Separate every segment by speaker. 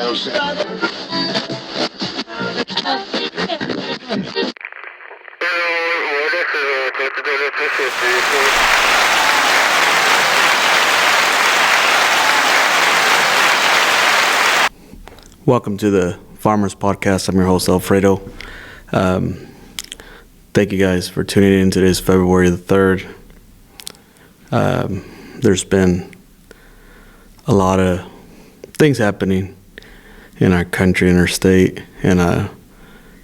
Speaker 1: Welcome to the Farmers Podcast. I'm your host, Alfredo. Thank you guys for tuning in. Today's February the 3rd. There's been a lot of things happening in our country and our state. And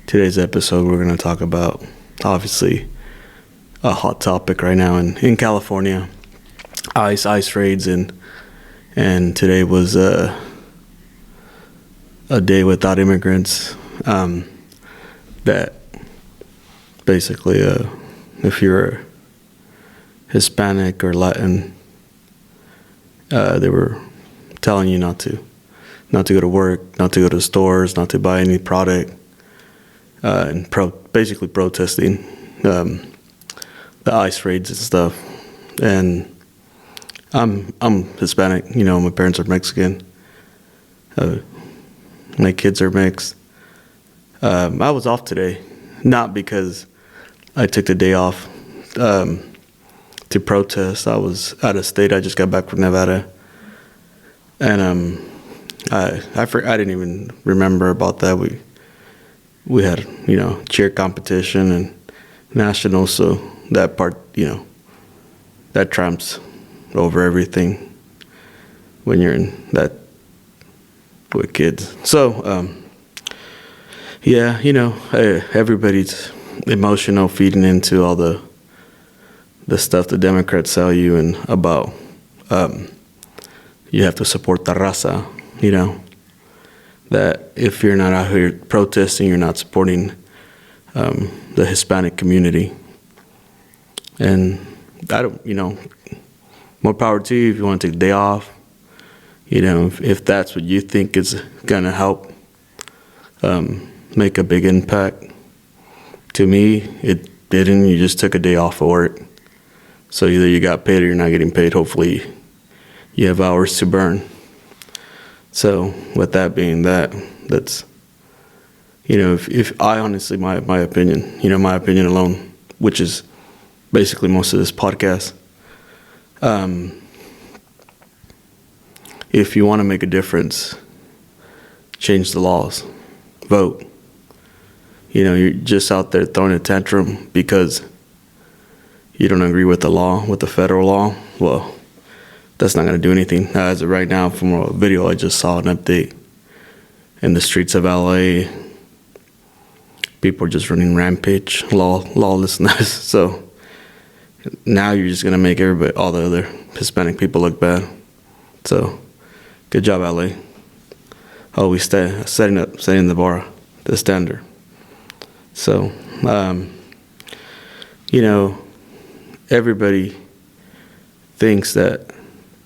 Speaker 1: today's episode, we're going to talk about, obviously, a hot topic right now in California, ICE raids. And today was a day without immigrants, that basically, if you're Hispanic or Latin, they were telling you not to go to work, not to go to stores, not to buy any product, and basically protesting the ICE raids and stuff. And I'm Hispanic, my parents are Mexican. My kids are mixed. I was off today, not because I took the day off to protest. I was out of state. I just got back from Nevada, and I didn't even remember about that. We had cheer competition and nationals, so that part that trumps over everything when you're in that with kids. So everybody's emotional, feeding into all the stuff the Democrats sell you and about you have to support the raza, that if you're not out here protesting, you're not supporting the Hispanic community. And I don't, more power to you if you want to take a day off. If that's what you think is going to help make a big impact. To me, it didn't. You just took a day off of work. So either you got paid or you're not getting paid. Hopefully you have hours to burn. So with that being that's, if I honestly, my opinion, my opinion alone, which is basically most of this podcast, if you want to make a difference, change the laws, vote. You're just out there throwing a tantrum because you don't agree with the law, with the federal law. Well, that's not going to do anything. As of right now, from a video I just saw, an update in the streets of LA, people are just running rampage, lawlessness. So now you're just going to make all the other Hispanic people look bad. So good job, LA. Always setting the bar, the standard. So, everybody thinks that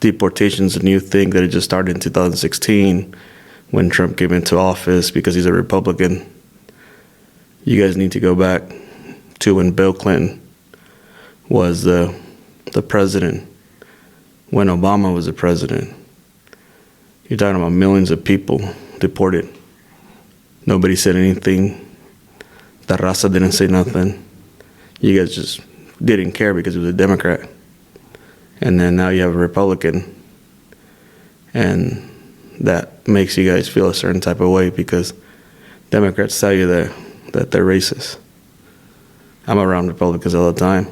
Speaker 1: deportation is a new thing, that it just started in 2016 when Trump came into office because he's a Republican. You guys need to go back to when Bill Clinton was the president, when Obama was the president. You're talking about millions of people deported. Nobody said anything. The raza didn't say nothing. You guys just didn't care because it was a Democrat. And then now you have a Republican. And that makes you guys feel a certain type of way because Democrats tell you that they're racist. I'm around Republicans all the time.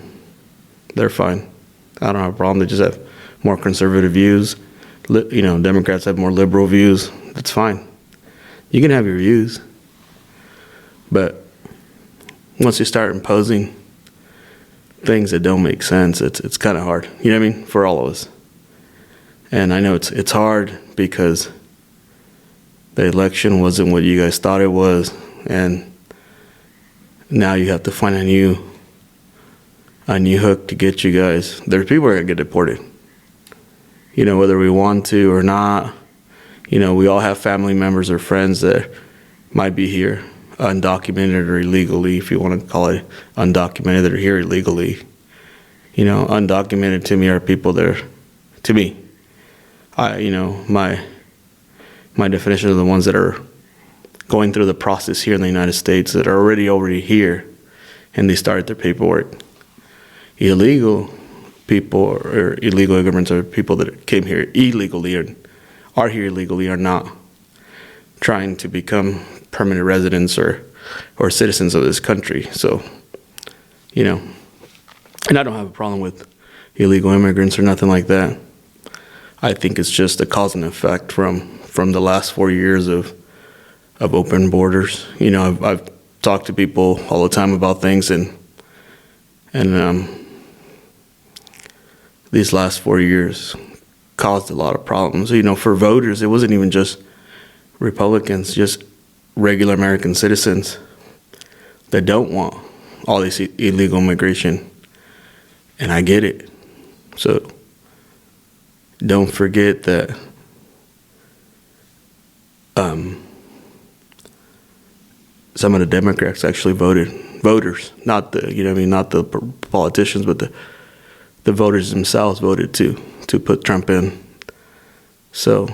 Speaker 1: They're fine. I don't have a problem. They just have more conservative views. Democrats have more liberal views. That's fine. You can have your views. But once you start imposing things that don't make sense, it's kind of hard. You know what I mean? For all of us. And I know it's hard because the election wasn't what you guys thought it was. And now you have to find a new hook to get you guys. There's people who are going to get deported. Whether we want to or not. We all have family members or friends that might be here undocumented or illegally, if you want to call it undocumented, that are here illegally. Undocumented to me are people that are, to me, my My definition of the ones that are going through the process here in the United States that are already here, and they started their paperwork. Illegal people or illegal immigrants are people that came here illegally or are here illegally, are not trying to become permanent residents or citizens of this country. So, and I don't have a problem with illegal immigrants or nothing like that. I think it's just a cause and effect from the last 4 years of open borders. I've talked to people all the time about things, and these last 4 years caused a lot of problems. For voters, it wasn't even just Republicans, just regular American citizens that don't want all this illegal immigration. And I get it. So don't forget that some of the Democrats actually voters, not the politicians, but the voters themselves voted to put Trump in. So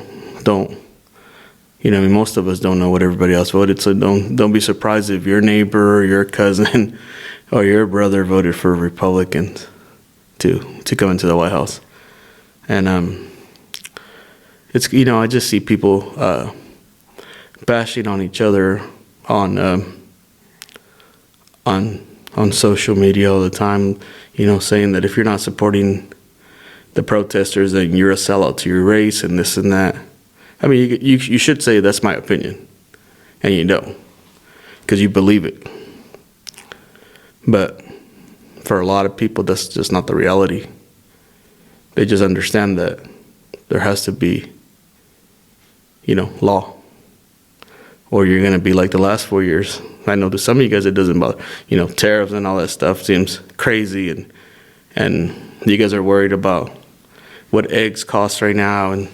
Speaker 1: most of us don't know what everybody else voted, so don't be surprised if your neighbor or your cousin or your brother voted for Republicans to come into the White House. And it's I just see people bashing on each other on social media all the time, saying that if you're not supporting the protesters, then you're a sellout to your race and this and that. I mean, you should say that's my opinion, and you don't, because you believe it. But for a lot of people, that's just not the reality. They just understand that there has to be, law, or you're going to be like the last 4 years. I know to some of you guys it doesn't bother. Tariffs and all that stuff seems crazy, and you guys are worried about what eggs cost right now,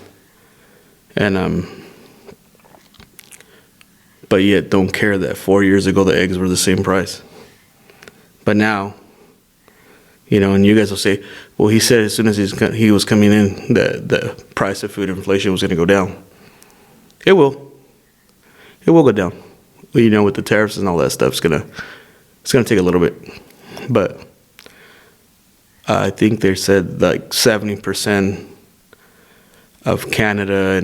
Speaker 1: but yet don't care that 4 years ago the eggs were the same price. But now, and you guys will say, well, he said as soon as he was coming in, the price of food inflation was going to go down. It will. It will go down. Well, with the tariffs and all that stuff, it's gonna take a little bit. But I think they said like 70% of Canada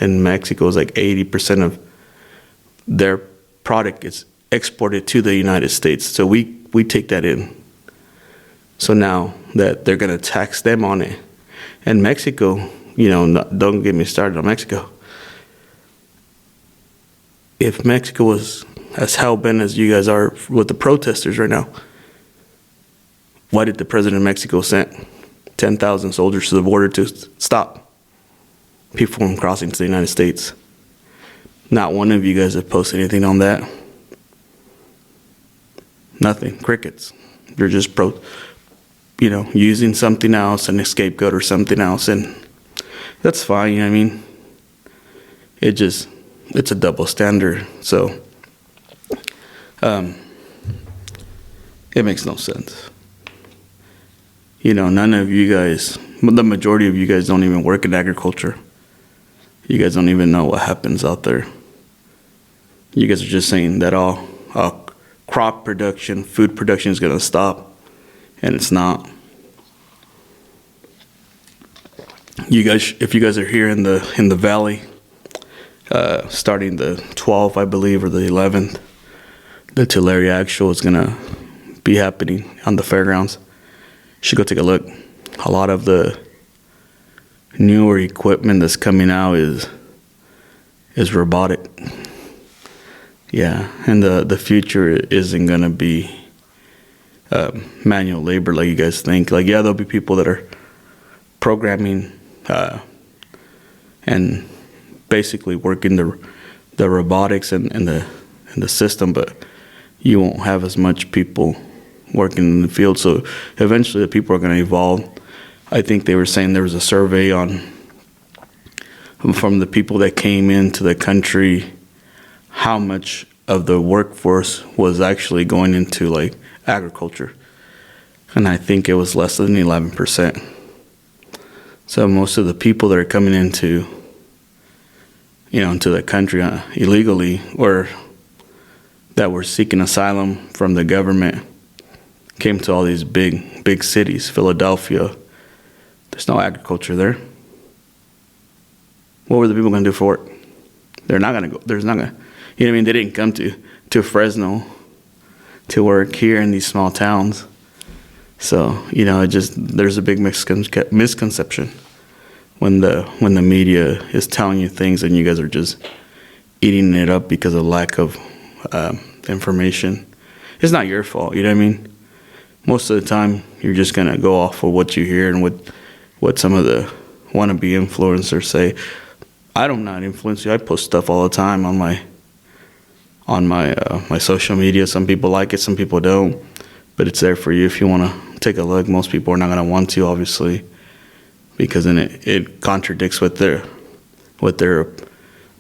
Speaker 1: and Mexico is like 80% of their product is exported to the United States. So we take that in. So now that they're going to tax them on it. And Mexico, don't get me started on Mexico. If Mexico was as hell-bent as you guys are with the protesters right now, why did the president of Mexico send 10,000 soldiers to the border to stop people from crossing to the United States? Not one of you guys have posted anything on that. Nothing. Crickets. You're just using something else, an scapegoat or something else, and that's fine. It's a double standard. So it makes no sense. None of you guys, the majority of you guys don't even work in agriculture. You guys don't even know what happens out there. You guys are just saying that all crop production, food production is going to stop, and it's not. You guys, if you guys are here in the valley, starting the 12th, I believe, or the 11th, the Tulare Actual is going to be happening on the fairgrounds. You should go take a look. A lot of the newer equipment that's coming out is robotic. Yeah, and the future isn't going to be manual labor like you guys think. Like, yeah, there'll be people that are programming and basically working the robotics and the system, but you won't have as much people working in the field. So eventually the people are going to evolve. I think they were saying there was a survey from the people that came into the country, how much of the workforce was actually going into like agriculture. And I think it was less than 11%. So most of the people that are coming into into the country illegally, or that were seeking asylum from the government, came to all these big cities, Philadelphia. There's no agriculture there. What were the people going to do for work? They're not going to go. There's not going to, you know what I mean? They didn't come to Fresno to work here in these small towns. So, there's a big misconception when the media is telling you things and you guys are just eating it up because of lack of information. It's not your fault, you know what I mean? Most of the time, you're just going to go off of what you hear and what some of the wannabe influencers say. I do not influence you. I post stuff all the time on my social media. Some people like it, some people don't. But it's there for you if you want to take a look. Most people are not going to want to, obviously, because then it contradicts with their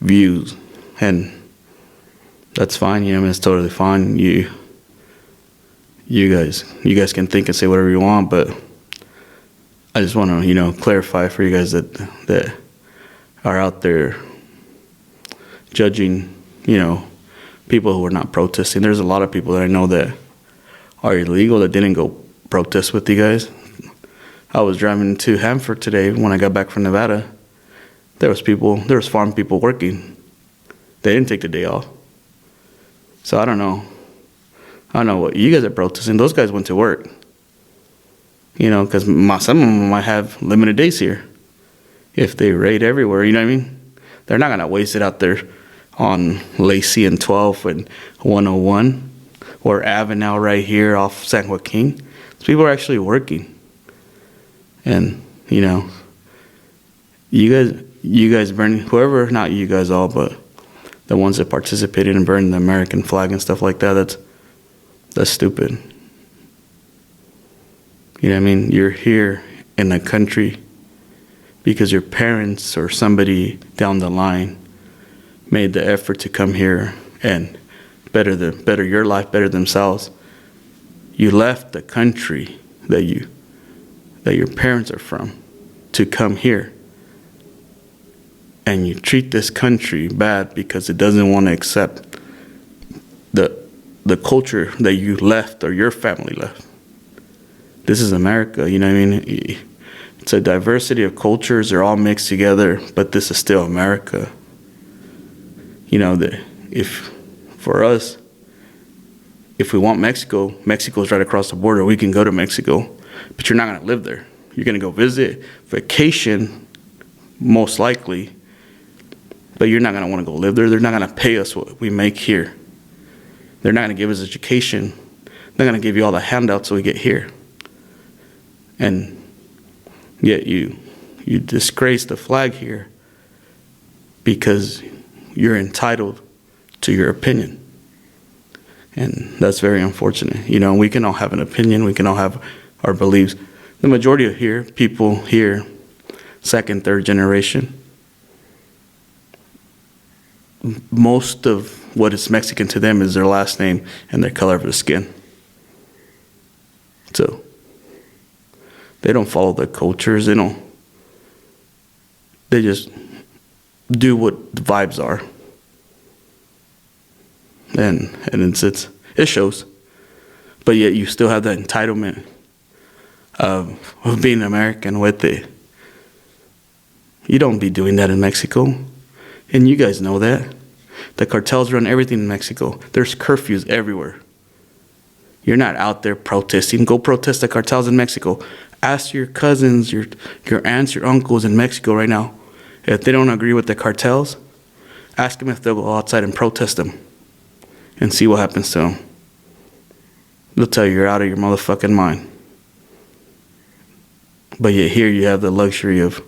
Speaker 1: views, and that's fine. It's totally fine. You guys can think and say whatever you want, but I just want to clarify for you guys that are out there judging people who are not protesting. There's a lot of people that I know that are illegal that didn't go protest with you guys. I was driving to Hanford today when I got back from Nevada. There was farm people working. They didn't take the day off. So I don't know what you guys are protesting. Those guys went to work. Because some of them might have limited days here. If they raid everywhere, you know what I mean? They're not going to waste it out there on Lacey and 12th and 101 or Avenel right here off San Joaquin. These people are actually working. And, you guys burning, whoever, not you guys all, but the ones that participated in burning the American flag and stuff like that, that's stupid. You know what I mean? You're here in a country because your parents or somebody down the line made the effort to come here and better your life, better themselves. You left the country that your parents are from to come here, and you treat this country bad because it doesn't want to accept the culture that you left or your family left. This is America, you know what I mean? It's a diversity of cultures. They're all mixed together, but this is still America. If we want Mexico, Mexico's right across the border. We can go to Mexico, but you're not going to live there. You're going to go visit, vacation, most likely, but you're not going to want to go live there. They're not going to pay us what we make here. They're not going to give us education. They're going to give you all the handouts so we get here. And yet you disgrace the flag here because you're entitled to your opinion. And that's very unfortunate. We can all have an opinion. We can all have our beliefs. The majority of people here, second, third generation, most of what is Mexican to them is their last name and their color of the skin. So they don't follow the cultures. They just do what the vibes are. And it shows. But yet you still have that entitlement of being American with it. You don't be doing that in Mexico. And you guys know that. The cartels run everything in Mexico. There's curfews everywhere. You're not out there protesting. Go protest the cartels in Mexico. Ask your cousins, your aunts, your uncles in Mexico right now. If they don't agree with the cartels, ask them if they'll go outside and protest them and see what happens to them. They'll tell you you're out of your motherfucking mind. But yet here you have the luxury of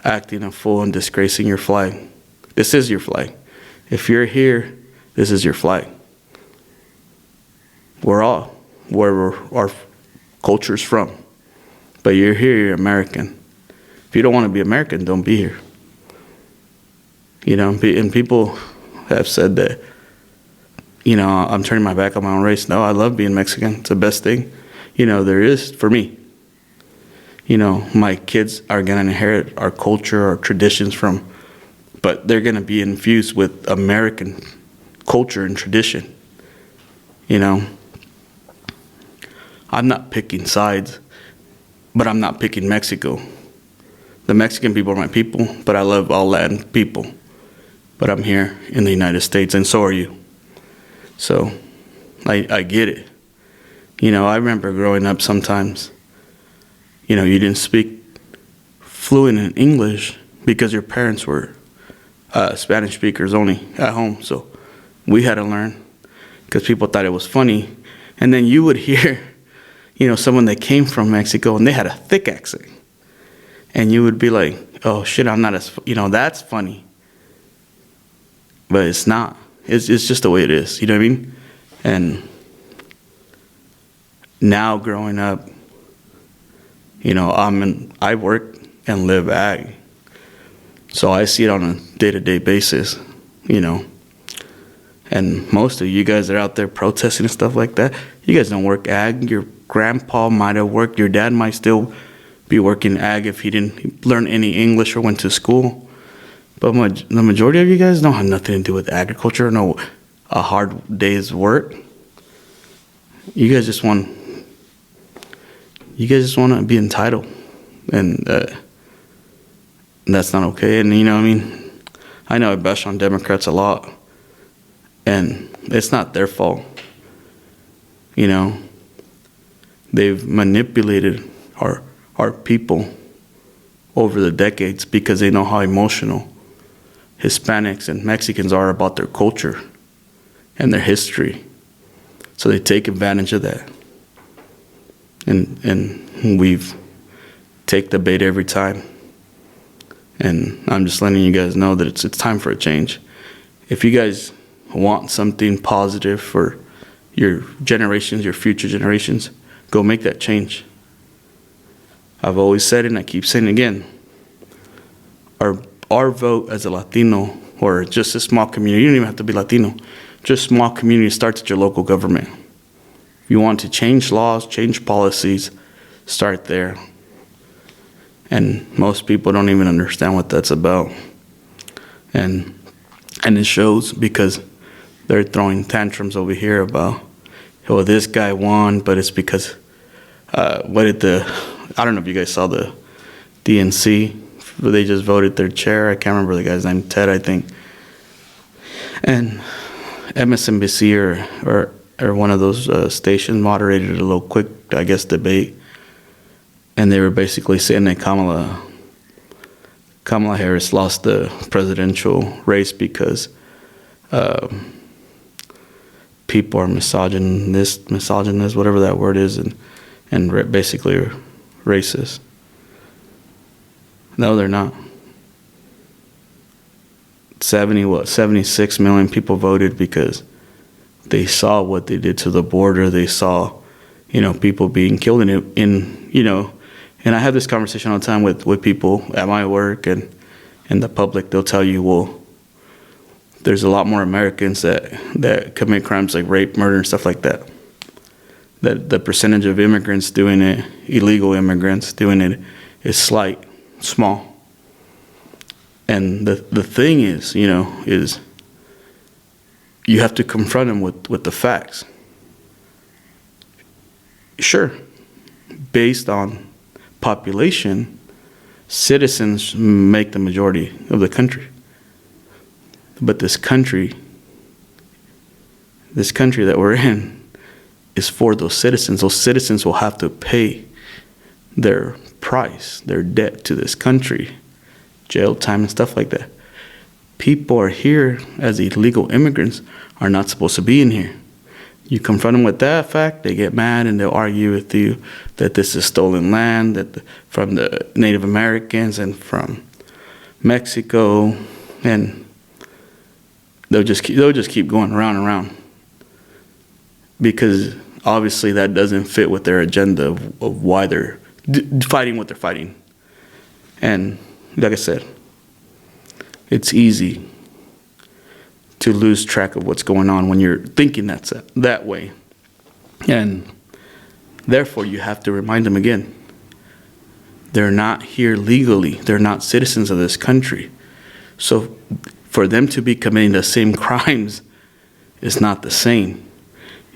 Speaker 1: acting a fool and disgracing your flag. This is your flag. If you're here, this is your flag. We're all where our culture's from. But you're here, you're American. If you don't want to be American, don't be here. And people have said that, I'm turning my back on my own race. No, I love being Mexican. It's the best thing, there is for me. My kids are going to inherit our culture, our traditions from but they're going to be infused with American culture and tradition. You know, I'm not picking sides, but I'm not picking Mexico. The Mexican people are my people, but I love all Latin people. But I'm here in the United States, and so are you. So I get it. You know, I remember growing up sometimes, you know, you didn't speak fluent in English because your parents were Spanish speakers only at home. So we had to learn because people thought it was funny. And then you would hear, you know, someone that came from Mexico and they had a thick accent. And you would be like, oh shit, I'm not as, you know, that's funny. But it's not. It's just the way it is. You know what I mean? And now growing up, you know, I work and live ag. So I see it on a day-to-day basis, you know. And most of you guys that are out there protesting and stuff like that, you guys don't work ag. Your grandpa might have worked. Your dad might still be working ag if he didn't learn any English or went to school. But the majority of you guys don't have nothing to do with agriculture, no a hard day's work. You guys just want to be entitled, and that's not okay. And you know, I mean, I know I bash on Democrats a lot, and it's not their fault. You know, they've manipulated our people over the decades because they know how emotional Hispanics and Mexicans are about their culture and their history. So they take advantage of that. And we've take the bait every time. And I'm just letting you guys know that it's time for a change. If you guys want something positive for your generations, your future generations, go make that change. I've always said it, and I keep saying it again. Our vote as a Latino, or just a small community, you don't even have to be Latino, just small community starts at your local government. If you want to change laws, change policies, start there. And most people don't even understand what that's about. And it shows because they're throwing tantrums over here about, oh, this guy won, but it's because, I don't know if you guys saw the DNC, they just voted their chair. I can't remember the guy's name, Ted, I think. And MSNBC or one of those stations moderated a little quick, I guess, debate. And they were basically saying that Kamala Harris lost the presidential race because people are misogynist, whatever that word is, and basically racist. No, they're not. 76 million people voted because they saw what they did to the border. They saw, you know, people being killed in you know, and I have this conversation all the time with people at my work and the public. They'll tell you, well, there's a lot more Americans that commit crimes like rape, murder, and stuff like that. That the percentage of immigrants doing it, illegal immigrants doing it, is slight. Small. And the thing is, you know, is you have to confront them with the facts. Sure, based on population, citizens make the majority of the country. But this country that we're in is for those citizens. Those citizens will have to pay their price, their debt to this country, jail time and stuff like that. People are here as illegal immigrants are not supposed to be in here. You confront them with that fact, they get mad and they'll argue with you that this is stolen land, from the Native Americans and from Mexico, and they'll just keep going around and around because obviously that doesn't fit with their agenda of why they're fighting what they're fighting. And like I said, it's easy to lose track of what's going on when you're thinking that way. And therefore, you have to remind them again, they're not here legally. They're not citizens of this country. So for them to be committing the same crimes is not the same.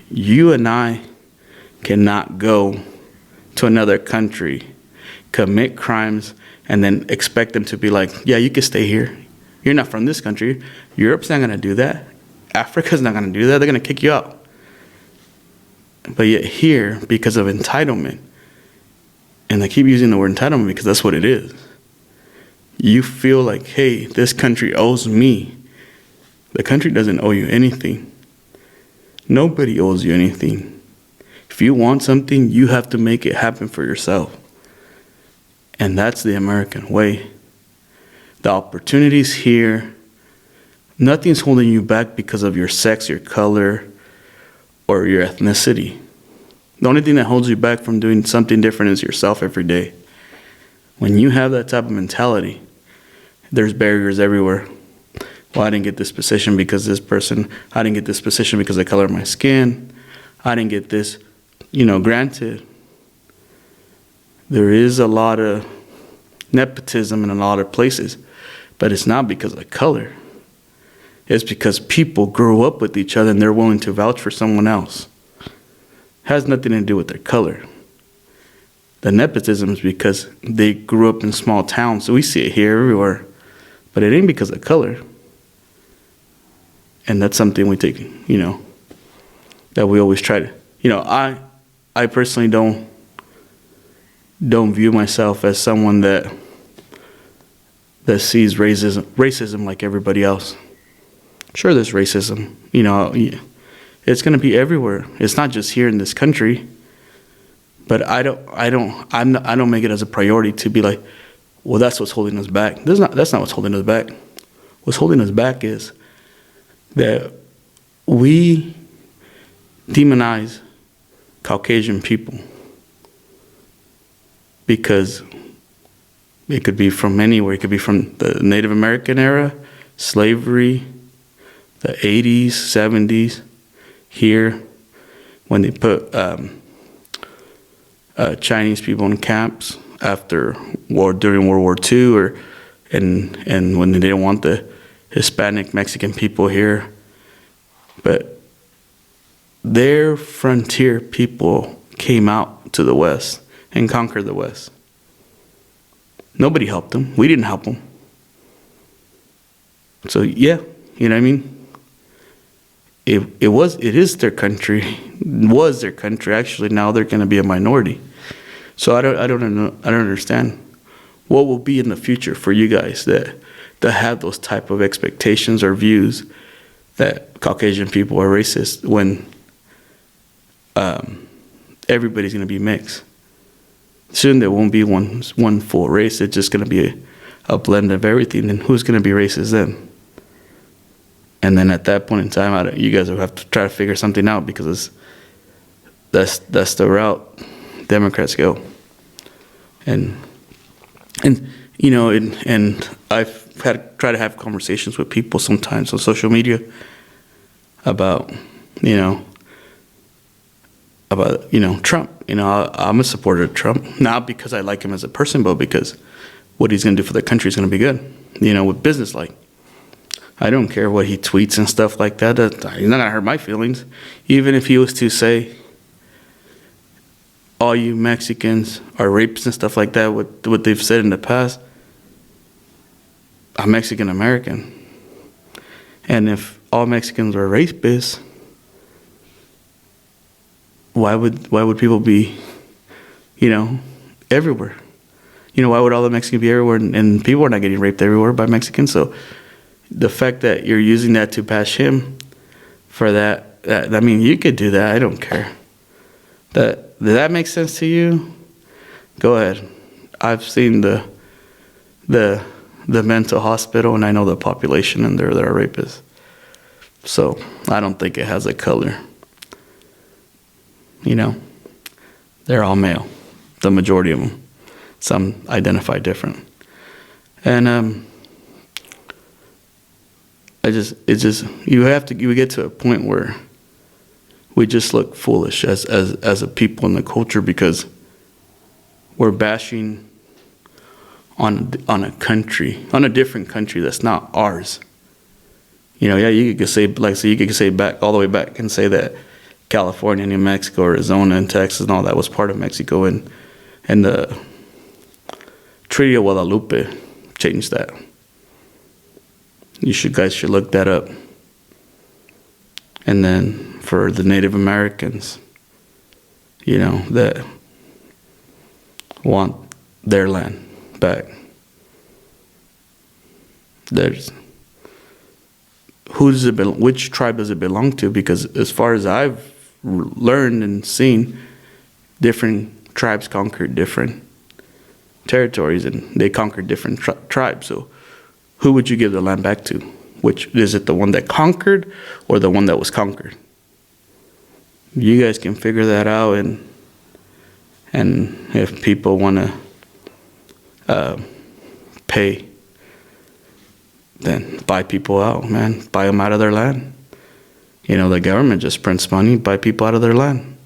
Speaker 1: You and I cannot go to another country, commit crimes, and then expect them to be like, yeah, you can stay here. You're not from this country. Europe's not going to do that. Africa's not going to do that. They're going to kick you out. But yet here, because of entitlement, and I keep using the word entitlement because that's what it is, you feel like, hey, this country owes me. The country doesn't owe you anything. Nobody owes you anything. If you want something, you have to make it happen for yourself. And that's the American way. The opportunities here, nothing's holding you back because of your sex, your color, or your ethnicity. The only thing that holds you back from doing something different is yourself every day. When you have that type of mentality, there's barriers everywhere. Well, I didn't get this position because this person, I didn't get this position because of the color of my skin. I didn't get this, granted. There is a lot of nepotism in a lot of places, but it's not because of color. It's because people grow up with each other and they're willing to vouch for someone else. It has nothing to do with their color. The nepotism is because they grew up in small towns, so we see it here everywhere, but it ain't because of color. And that's something we take, that we always try to, I personally don't view myself as someone that sees racism like everybody else. Sure, there's racism. It's going to be everywhere. It's not just here in this country. But I don't make it as a priority to be like, well, that's what's holding us back. That's not what's holding us back. What's holding us back is that we demonize Caucasian people because it could be from anywhere. It could be from the Native American era, slavery, the 80s, 70s, here, when they put Chinese people in camps during World War II, and when they didn't want the Hispanic Mexican people here. But their frontier people came out to the West and conquered the West. Nobody helped them. We didn't help them. So yeah, you know what I mean? It is their country. Was their country. Actually, now they're going to be a minority. So I don't understand what will be in the future for you guys that have those type of expectations or views that Caucasian people are racist when everybody's going to be mixed. Soon there won't be one full race. It's just going to be a blend of everything. And who's going to be racist then? And then at that point in time, you guys will have to try to figure something out because that's the route Democrats go. And I've tried to have conversations with people sometimes on social media about Trump. I'm a supporter of Trump, not because I like him as a person, but because what he's going to do for the country is going to be good. With business, I don't care what he tweets and stuff like that. He's not going to hurt my feelings. Even if he was to say, all you Mexicans are rapists and stuff like that, what they've said in the past, I'm Mexican American. And if all Mexicans are rapists, why would people be, everywhere? Why would all the Mexicans be everywhere and people are not getting raped everywhere by Mexicans? So the fact that you're using that to bash him for that, you could do that. I don't care. Does that make sense to you? Go ahead. I've seen the mental hospital, and I know the population in there that are rapists. So I don't think it has a color. They're all male, the majority of them. Some identify different. And we get to a point where we just look foolish as a people in the culture because we're bashing on a country, on a different country that's not ours. You know, yeah, you could say, like, so you could say back, all the way back and say that California, New Mexico, Arizona, and Texas and all that was part of Mexico, and the Treaty of Guadalupe changed that. Guys should look that up. And then for the Native Americans, you know, that want their land back. Which tribe does it belong to? Because as far as I've learned and seen, different tribes conquered different territories, and they conquered different tribes. So who would you give the land back to? Which is it, the one that conquered or the one that was conquered? You guys can figure that out, and if people want to pay, then buy people out, man. Buy them out of their land. You know, the government just prints money, buy people out of their land.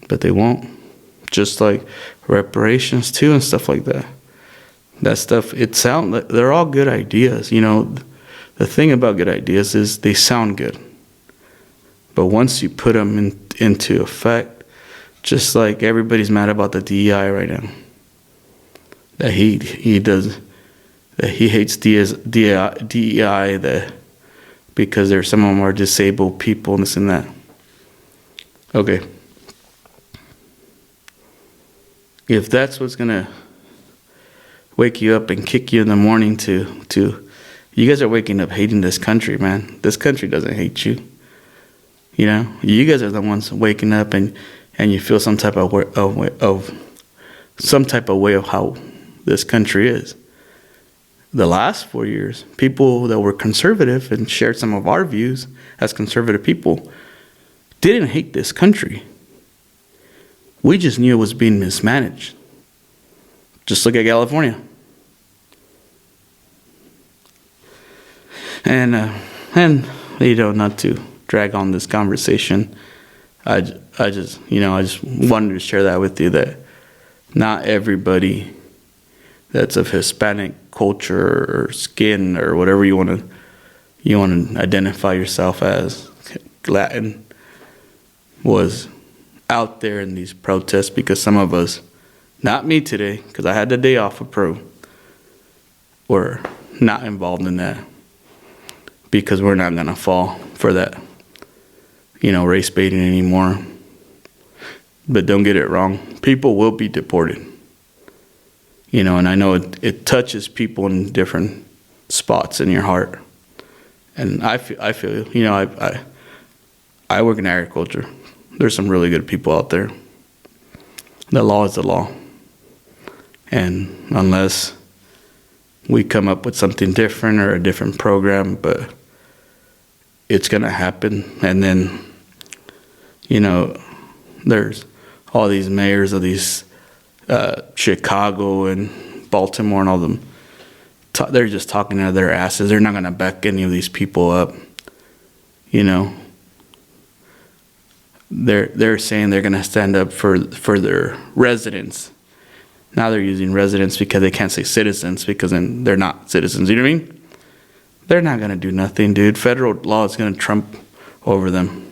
Speaker 1: But they won't. Just like reparations too and stuff like that. That stuff, they're all good ideas. You know, the thing about good ideas is they sound good. But once you put them into effect, just like everybody's mad about the DEI right now. That he hates DEI because some of them are disabled people and this and that. Okay. If that's what's gonna wake you up and kick you in the morning to you guys are waking up hating this country, man. This country doesn't hate you. You know, you guys are the ones waking up and you feel some type of way of how this country is. The last 4 years, people that were conservative and shared some of our views as conservative people didn't hate this country. We just knew it was being mismanaged. Just look at California. And you know, not to drag on this conversation, I just wanted to share that with you, that not everybody that's of Hispanic culture or skin or whatever you want to identify yourself as, Latin, was out there in these protests, because some of us, not me today, because I had the day off of pro, were not involved in that, because we're not going to fall for that, race baiting anymore. But don't get it wrong. People will be deported. And I know it touches people in different spots in your heart. And I feel, I work in agriculture. There's some really good people out there. The law is the law. And unless we come up with something different or a different program, but it's going to happen. And then, there's all these mayors of these Chicago and Baltimore and all them. They're just talking out of their asses. They're not going to back any of these people up. They're saying they're going to stand up for their residents. Now they're using residents because they can't say citizens, because then they're not citizens. You know what I mean? They're not going to do nothing, dude. Federal law is going to trump over them.